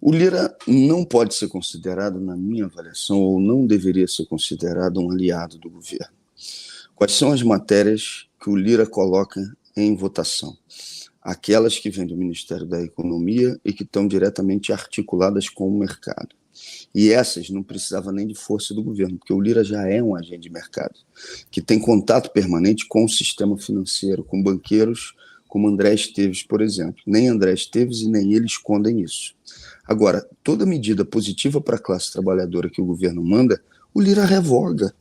O Lira não pode ser considerado, na minha avaliação, ou não deveria ser considerado um aliado do governo. Quais são as matérias que o Lira coloca em votação? Aquelas que vêm do Ministério da Economia e que estão diretamente articuladas com o mercado. E essas não precisavam nem de força do governo, porque o Lira já é um agente de mercado, que tem contato permanente com o sistema financeiro, com banqueiros como André Esteves, por exemplo. Nem André Esteves e nem ele escondem isso. Agora, toda medida positiva para a classe trabalhadora que o governo manda, o Lira revoga.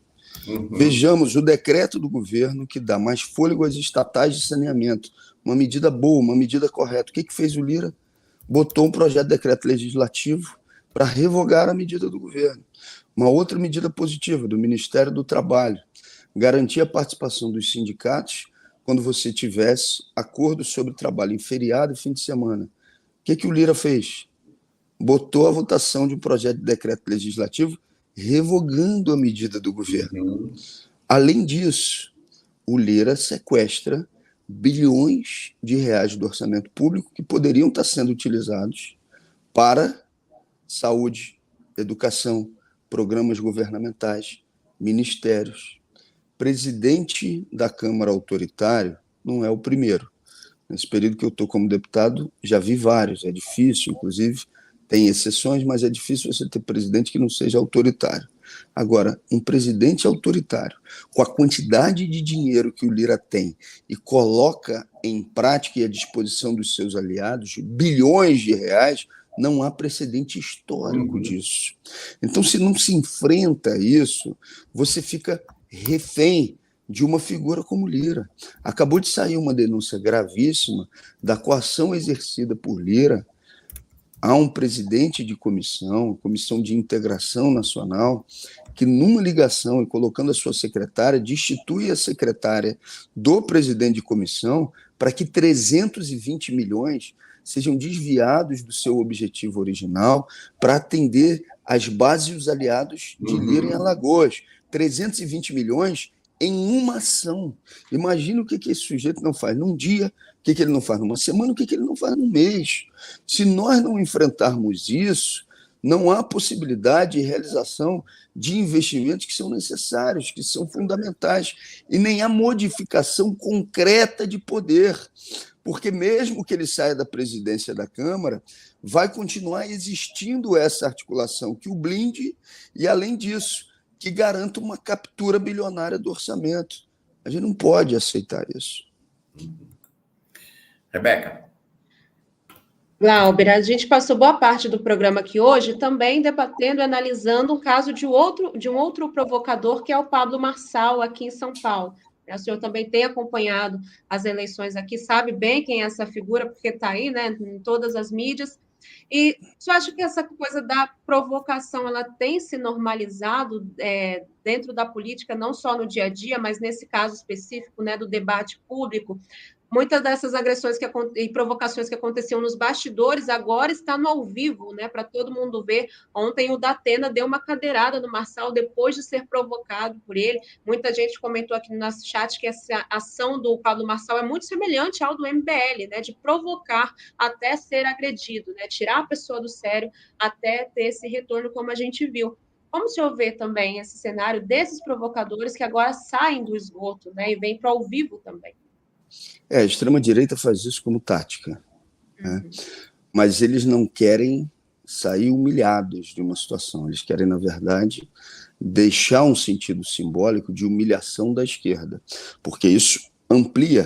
Vejamos o decreto do governo que dá mais fôlego às estatais de saneamento. Uma medida boa, uma medida correta. O que fez o Lira? Botou um projeto de decreto legislativo para revogar a medida do governo. Uma outra medida positiva do Ministério do Trabalho, garantir a participação dos sindicatos quando você tivesse acordo sobre trabalho em feriado e fim de semana. O que o Lira fez? Botou a votação de um projeto de decreto legislativo revogando a medida do governo. Além disso, o Lira sequestra bilhões de reais do orçamento público que poderiam estar sendo utilizados para saúde, educação, programas governamentais, ministérios. Presidente da Câmara autoritário não é o primeiro. Nesse período que eu estou como deputado, já vi vários. É difícil, inclusive, tem exceções, mas é difícil você ter presidente que não seja autoritário. Agora, um presidente autoritário, com a quantidade de dinheiro que o Lira tem e coloca em prática e à disposição dos seus aliados bilhões de reais, não há precedente histórico disso. Então, se não se enfrenta isso, você fica refém de uma figura como Lira. Acabou de sair uma denúncia gravíssima da coação exercida por Lira a um presidente de comissão de integração nacional, que numa ligação e colocando a sua secretária, destitui a secretária do presidente de comissão para que 320 milhões sejam desviados do seu objetivo original para atender as bases e os aliados de Lira em Alagoas. 320 milhões em uma ação. Imagina o que esse sujeito não faz num dia, o que ele não faz numa semana, o que ele não faz num mês. Se nós não enfrentarmos isso, não há possibilidade de realização de investimentos que são necessários, que são fundamentais, e nem há modificação concreta de poder, porque mesmo que ele saia da presidência da Câmara, vai continuar existindo essa articulação que o blinde e, além disso, que garanta uma captura bilionária do orçamento. A gente não pode aceitar isso. Rebeca. Glauber, a gente passou boa parte do programa aqui hoje também debatendo e analisando o caso de um outro provocador, que é o Pablo Marçal, aqui em São Paulo. O senhor também tem acompanhado as eleições aqui, sabe bem quem é essa figura, porque está aí, né, em todas as mídias. E você acha que essa coisa da provocação ela tem se normalizado dentro da política, não só no dia a dia, mas nesse caso específico, né, do debate público? Muitas dessas agressões e provocações que aconteciam nos bastidores agora está no ao vivo, né, para todo mundo ver. Ontem o Datena deu uma cadeirada no Marçal depois de ser provocado por ele. Muita gente comentou aqui no nosso chat que essa ação do Pablo Marçal é muito semelhante ao do MBL, né, de provocar até ser agredido, né, tirar a pessoa do sério até ter esse retorno, como a gente viu. Como o senhor vê também esse cenário desses provocadores que agora saem do esgoto, né, e vêm para o ao vivo também? A extrema-direita faz isso como tática, né? Mas eles não querem sair humilhados de uma situação, eles querem, na verdade, deixar um sentido simbólico de humilhação da esquerda, porque isso amplia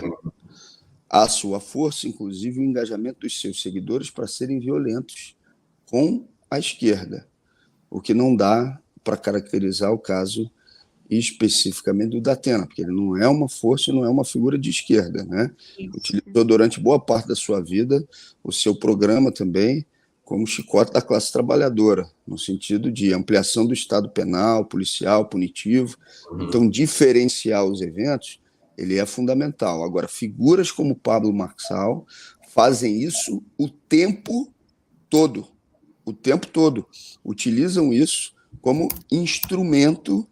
a sua força, inclusive o engajamento dos seus seguidores para serem violentos com a esquerda, o que não dá para caracterizar o caso especificamente do Datena, porque ele não é uma força, não é uma figura de esquerda, né? Utilizou durante boa parte da sua vida o seu programa também como chicote da classe trabalhadora, no sentido de ampliação do Estado penal, policial, punitivo. Então, diferenciar os eventos, ele é fundamental. Agora, figuras como Pablo Marçal fazem isso o tempo todo, utilizam isso como instrumento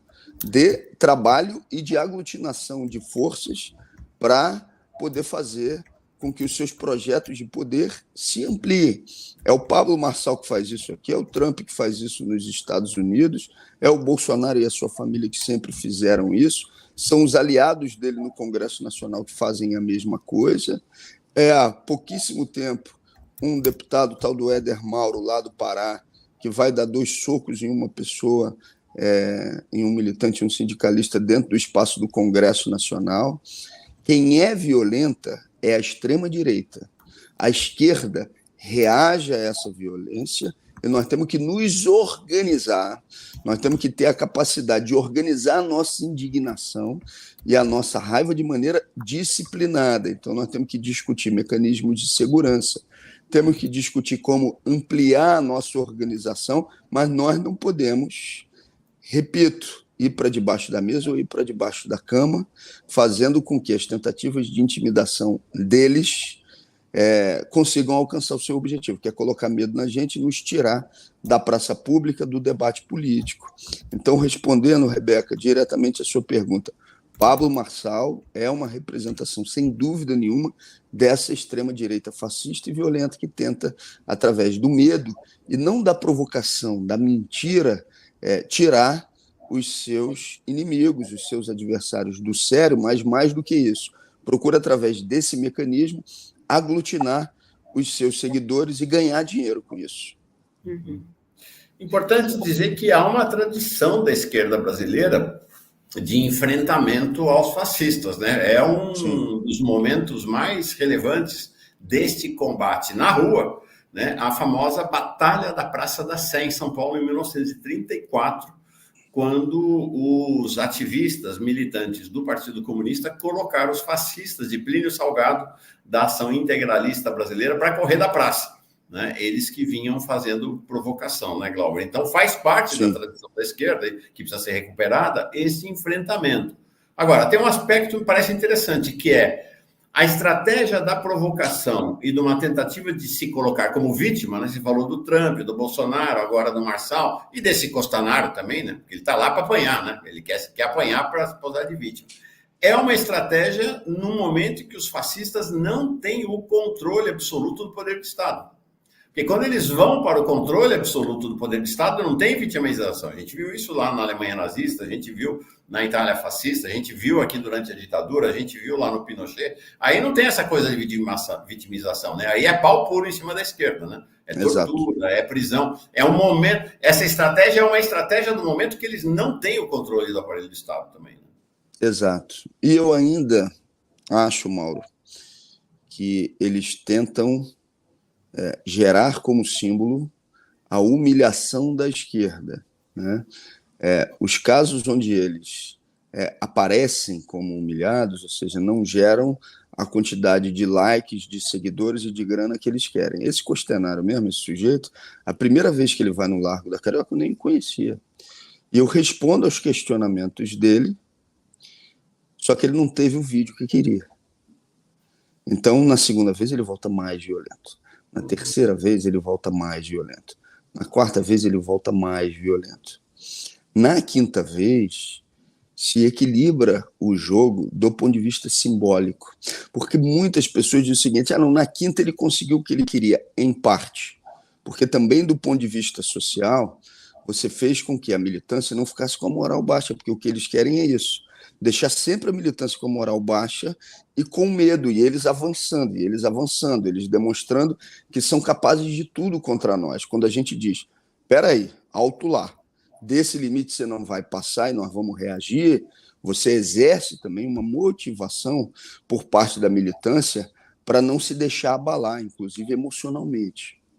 de trabalho e de aglutinação de forças para poder fazer com que os seus projetos de poder se ampliem. É o Pablo Marçal que faz isso aqui, é o Trump que faz isso nos Estados Unidos, é o Bolsonaro e a sua família que sempre fizeram isso, são os aliados dele no Congresso Nacional que fazem a mesma coisa. Há pouquíssimo tempo, um deputado tal do Éder Mauro, lá do Pará, que vai dar 2 socos em uma pessoa, em um militante, um sindicalista, dentro do espaço do Congresso Nacional. Quem é violenta é a extrema-direita. A esquerda reage a essa violência e nós temos que nos organizar, nós temos que ter a capacidade de organizar a nossa indignação e a nossa raiva de maneira disciplinada. Então, nós temos que discutir mecanismos de segurança, temos que discutir como ampliar a nossa organização, mas nós não podemos, repito, ir para debaixo da mesa ou ir para debaixo da cama, fazendo com que as tentativas de intimidação deles consigam alcançar o seu objetivo, que é colocar medo na gente e nos tirar da praça pública, do debate político. Então, respondendo, Rebeca, diretamente a sua pergunta, Pablo Marçal é uma representação, sem dúvida nenhuma, dessa extrema-direita fascista e violenta que tenta, através do medo e não da provocação, da mentira, tirar os seus inimigos, os seus adversários do sério, mas mais do que isso, procura, através desse mecanismo, aglutinar os seus seguidores e ganhar dinheiro com isso. Uhum. Importante dizer que há uma tradição da esquerda brasileira de enfrentamento aos fascistas, né? É um dos momentos mais relevantes deste combate na rua, né? A famosa Batalha da Praça da Sé, em São Paulo, em 1934, quando os ativistas militantes do Partido Comunista colocaram os fascistas de Plínio Salgado, da Ação Integralista Brasileira, para correr da praça, né? Eles que vinham fazendo provocação, né, Glauber? Então, faz parte da tradição da esquerda, que precisa ser recuperada, esse enfrentamento. Agora, tem um aspecto que me parece interessante, que é a estratégia da provocação e de uma tentativa de se colocar como vítima, né? Você falou do Trump, do Bolsonaro, agora do Marçal, e desse Costanaro também, né? Porque ele está lá para apanhar, né? Ele quer apanhar para se posar de vítima. É uma estratégia num momento em que os fascistas não têm o controle absoluto do poder do Estado. Porque quando eles vão para o controle absoluto do poder do Estado, não tem vitimização. A gente viu isso lá na Alemanha nazista, a gente viu na Itália fascista, a gente viu aqui durante a ditadura, a gente viu lá no Pinochet. Aí não tem essa coisa de vitimização, né? Aí é pau puro em cima da esquerda, né? É tortura, é prisão. É um momento. Essa estratégia é uma estratégia do momento que eles não têm o controle do aparelho do Estado também, né? Exato. E eu ainda acho, Mauro, que eles tentam gerar como símbolo a humilhação da esquerda, né? Os casos onde eles aparecem como humilhados, ou seja, não geram a quantidade de likes, de seguidores e de grana que eles querem. Esse Costenaro mesmo, esse sujeito, a primeira vez que ele vai no Largo da Carioca, eu nem conhecia. E eu respondo aos questionamentos dele, só que ele não teve o vídeo que queria. Então, na segunda vez, ele volta mais violento. Na terceira vez, ele volta mais violento. Na quarta vez, ele volta mais violento. Na quinta vez, se equilibra o jogo do ponto de vista simbólico. Porque muitas pessoas dizem o seguinte, não, na quinta ele conseguiu o que ele queria, em parte. Porque também do ponto de vista social, você fez com que a militância não ficasse com a moral baixa, porque o que eles querem é isso. Deixar sempre a militância com a moral baixa e com medo, e eles avançando, eles demonstrando que são capazes de tudo contra nós. Quando a gente diz, espera aí, alto lá, desse limite você não vai passar e nós vamos reagir, você exerce também uma motivação por parte da militância para não se deixar abalar, inclusive emocionalmente.